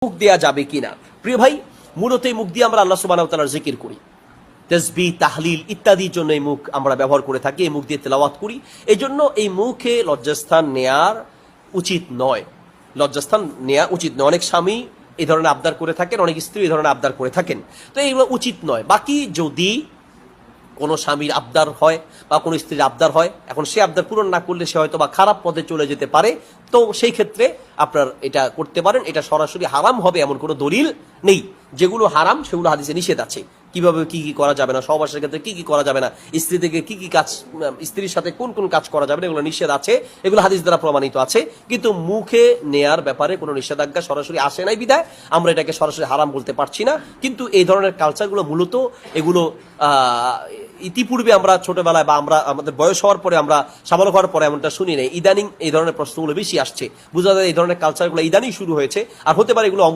মুখ দেয়া যাবে কিনা। প্রিয় ভাই, মূলত এই মুখ দিয়ে আমরা আল্লাহ সুবহানাহু ওয়া তাআলার জিকির করি, তাসবিহ, তাহলিল ইত্যাদির জন্য এই মুখ আমরা ব্যবহার করে থাকি, এই মুখ দিয়ে তেলাওয়াত করি। এই জন্য এই মুখে লজ্জাস্থান নেয়ার উচিত নয়, লজ্জাস্থান নেওয়া উচিত নয়। অনেক স্বামী এই ধরনের আবদার করে থাকেন, অনেক স্ত্রী এই ধরনের আবদার করে থাকেন, তো এইগুলো উচিত নয়। বাকি যদি কোনো স্বামীর আবদার হয় বা কোনো স্ত্রীর আবদার হয়, এখন সে আবদার পূরণ না করলে সে হয়তো বা খারাপ পথে চলে যেতে পারে, তো সেই ক্ষেত্রে আপনার এটা করতে পারেন। এটা সরাসরি হারাম হবে এমন কোনো দলিল নেই। যেগুলো হারাম সেগুলো হাদিসে নিষেধ আছে, কিভাবে কি কি করা যাবে না, সহবাসের ক্ষেত্রে কি কি করা যাবে না, স্ত্রী থেকে কি কি কাজ, স্ত্রীর সাথে কোন কোন কাজ করা যাবে না, এগুলো নিষেধ আছে, এগুলো হাদিস দ্বারা প্রমাণিত আছে। কিন্তু মুখে নেয়ার ব্যাপারে কোনো নিষেধাজ্ঞা সরাসরি আসে নাই বিধায় আমরা এটাকে সরাসরি হারাম বলতে পারছি না। কিন্তু এই ধরনের কালচারগুলো মূলত এগুলো ইতিপূর্বে আমরা ছোটবেলায় বা আমরা আমাদের বয়স হওয়ার পরে, আমরা সাবালক হওয়ার পরে এমনটা শুনি নাই। ইদানিং এই ধরনের প্রশ্নগুলো বেশি আসছে, বোঝা যায় এই ধরনের কালচারগুলো ইদানিং শুরু হয়েছে। আর হতে পারে এগুলো